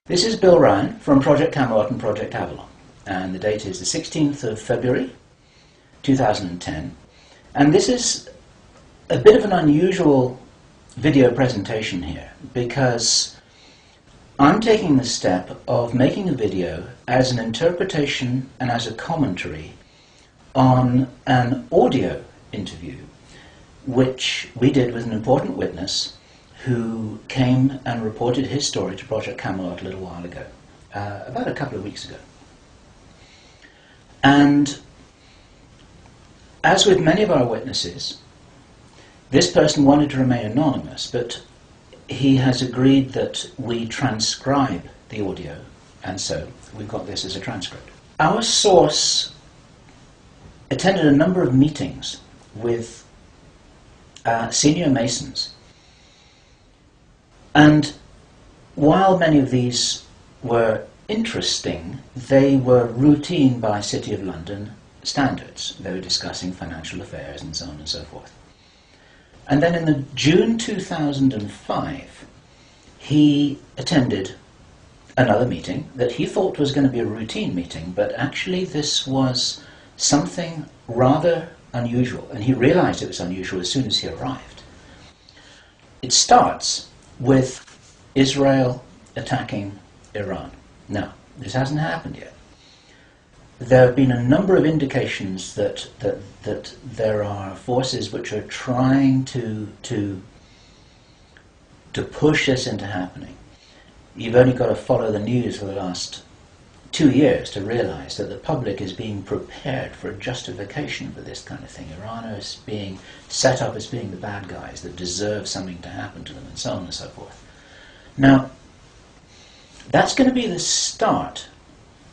This is Bill Ryan from Project Camelot and Project Avalon, and the date is the 16th of February 2010, and this is a bit of an unusual video presentation here because I'm taking the step of making a video as an interpretation and as a commentary on an audio interview which we did with an important witness who came and reported his story to Project Camelot a little while ago, about a couple of weeks ago. And as with many of our witnesses, this person wanted to remain anonymous, but he has agreed that we transcribe the audio, and so we've got this as a transcript. Our source attended a number of meetings with senior Masons, and while many of these were interesting, they were routine by City of London standards. They were discussing financial affairs and so on and so forth. And then in the June 2005, he attended another meeting that he thought was going to be a routine meeting, but actually this was something rather unusual, and he realized it was unusual as soon as he arrived. It starts with Israel attacking Iran. Now, this hasn't happened yet. There have been a number of indications that there are forces which are trying to push this into happening. You've only got to follow the news for the last 2 years to realize that the public is being prepared for a justification for this kind of thing. Iran is being set up as being the bad guys that deserve something to happen to them, and so on and so forth. Now, that's going to be the start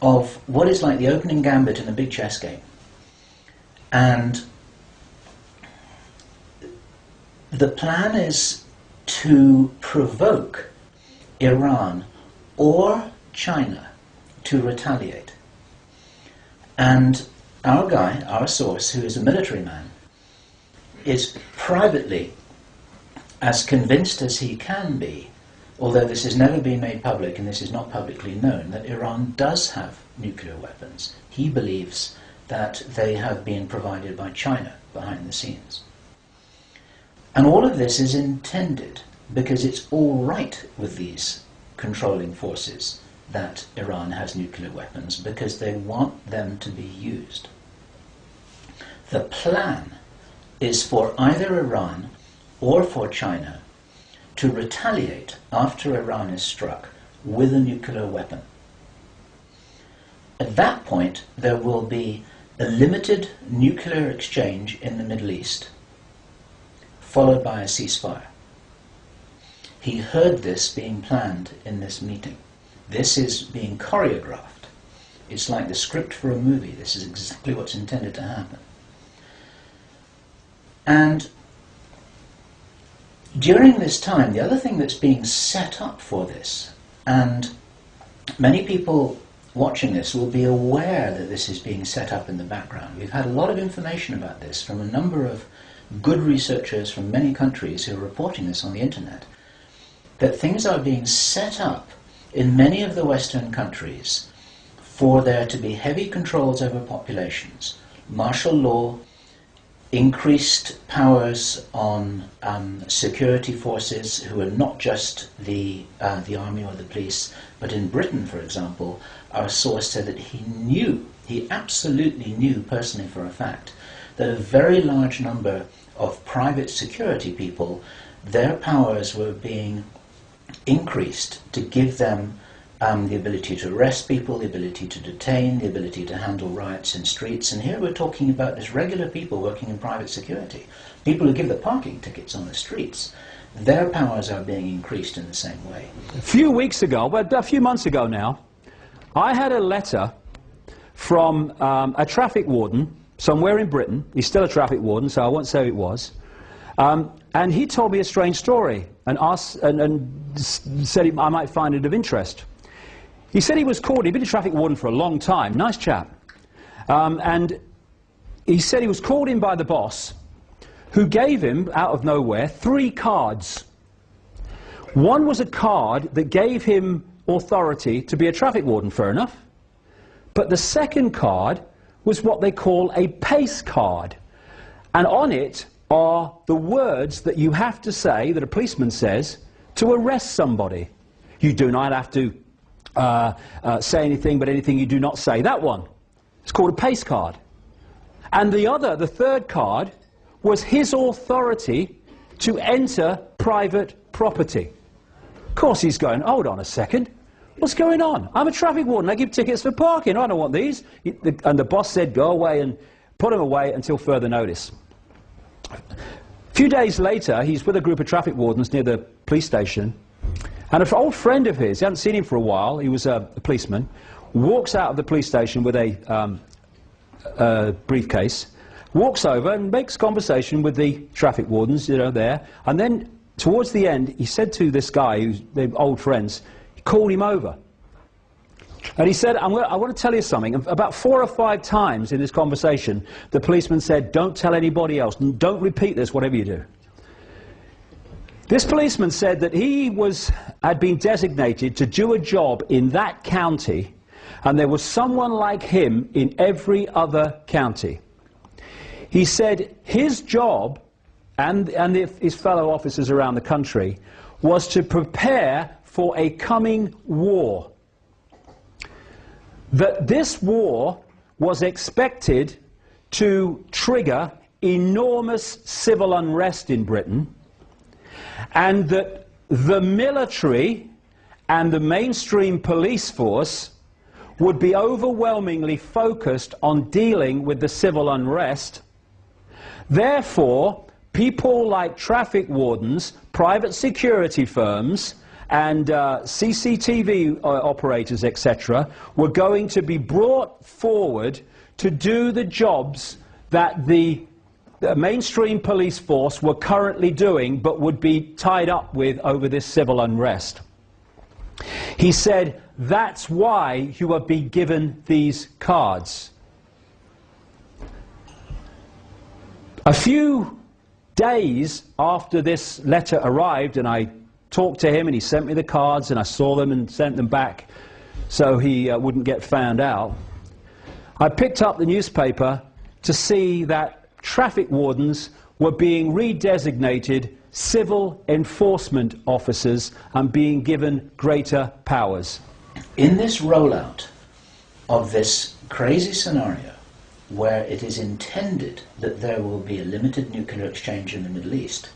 of what is like the opening gambit in a big chess game. And the plan is to provoke Iran or China to retaliate. And our guy, our source, who is a military man, is privately as convinced as he can be, although this has never been made public and this is not publicly known, that Iran does have nuclear weapons. He believes that they have been provided by China behind the scenes. And all of this is intended because it's all right with these controlling forces that Iran has nuclear weapons, because they want them to be used. The plan is for either Iran or for China to retaliate after Iran is struck with a nuclear weapon. At that point, there will be a limited nuclear exchange in the Middle East, followed by a ceasefire. He heard this being planned in this meeting. This is being choreographed. It's like the script for a movie. This is exactly what's intended to happen. And during this time, the other thing that's being set up for this, and many people watching this will be aware that this is being set up in the background. We've had a lot of information about this from a number of good researchers from many countries who are reporting this on the internet, that things are being set up in many of the Western countries for there to be heavy controls over populations, martial law, increased powers on security forces who are not just the army or the police, but in Britain, for example, our source said that he absolutely knew personally for a fact, that a very large number of private security people, their powers were being increased to give them the ability to arrest people, the ability to detain, the ability to handle riots in streets. And here we're talking about just regular people working in private security, people who give the parking tickets on the streets. Their powers are being increased in the same way. A few weeks ago, but a few months ago now, I had a letter from a traffic warden somewhere in Britain. He's still a traffic warden, so I won't say who it was. And he told me a strange story and said I might find it of interest. He said he was called, he'd been a traffic warden for a long time, nice chap. And he said he was called in by the boss, who gave him, out of nowhere, 3 cards. One was a card that gave him authority to be a traffic warden, fair enough. But the second card was what they call a PACE card. And on it are the words that you have to say, that a policeman says, to arrest somebody. You do not have to say anything but anything you do not say. That one. It's called a PACE card. And the third card, was his authority to enter private property. Of course he's going, hold on a second, what's going on? I'm a traffic warden, I give tickets for parking, I don't want these. And the boss said, go away and put him away until further notice. A few days later, he's with a group of traffic wardens near the police station, and an old friend of his, he hadn't seen him for a while, he was a policeman, walks out of the police station with a briefcase, walks over and makes conversation with the traffic wardens, you know, there, and then towards the end he said to this guy, who's the old friends, he called him over and he said, I want to tell you something. About 4 or 5 times in this conversation the policeman said, don't tell anybody else, and don't repeat this whatever you do. This policeman said that he had been designated to do a job in that county, and there was someone like him in every other county. He said his job, and his fellow officers around the country, was to prepare for a coming war. That this war was expected to trigger enormous civil unrest in Britain, and that the military and the mainstream police force would be overwhelmingly focused on dealing with the civil unrest. Therefore, people like traffic wardens, private security firms, and CCTV operators, etc., were going to be brought forward to do the jobs that the mainstream police force were currently doing, but would be tied up with over this civil unrest. He said, that's why you have been given these cards. A few days after this letter arrived, and I talked to him and he sent me the cards and I saw them and sent them back so he wouldn't get found out, I picked up the newspaper to see that traffic wardens were being redesignated civil enforcement officers and being given greater powers. In this rollout of this crazy scenario, where it is intended that there will be a limited nuclear exchange in the Middle East,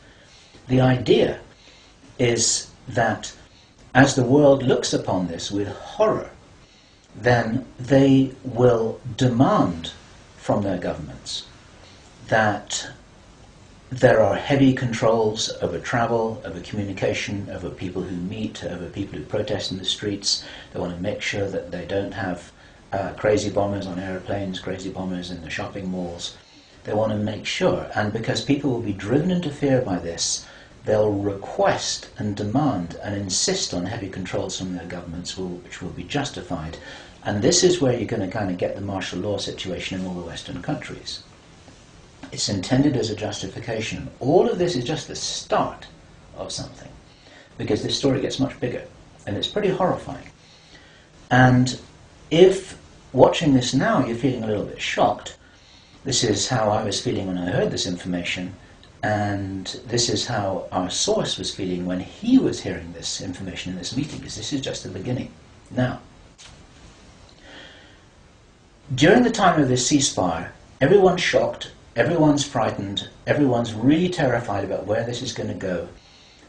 the idea is that as the world looks upon this with horror, then they will demand from their governments that there are heavy controls over travel, over communication, over people who meet, over people who protest in the streets. They want to make sure that they don't have crazy bombers on aeroplanes, crazy bombers in the shopping malls. They want to make sure, and because people will be driven into fear by this, they'll request and demand and insist on heavy controls from their governments, which will be justified. And this is where you're going to kind of get the martial law situation in all the Western countries. It's intended as a justification. All of this is just the start of something, because this story gets much bigger, and it's pretty horrifying. And if watching this now you're feeling a little bit shocked, this is how I was feeling when I heard this information, and this is how our source was feeling when he was hearing this information in this meeting, because this is just the beginning. Now, during the time of this ceasefire, everyone's shocked, everyone's frightened, everyone's really terrified about where this is going to go.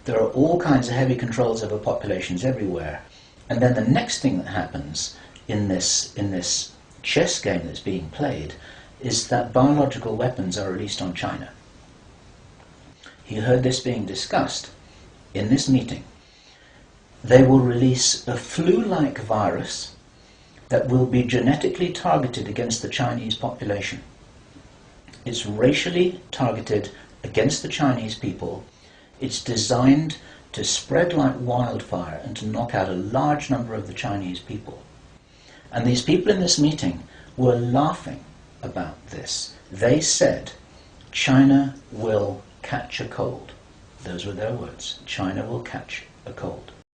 There are all kinds of heavy controls over populations everywhere. And then the next thing that happens in this chess game that's being played is that biological weapons are released on China. He heard this being discussed in this meeting. They will release a flu-like virus that will be genetically targeted against the Chinese population. It's racially targeted against the Chinese people. It's designed to spread like wildfire and to knock out a large number of the Chinese people. And these people in this meeting were laughing about this. They said, China will catch a cold. Those were their words. China will catch a cold.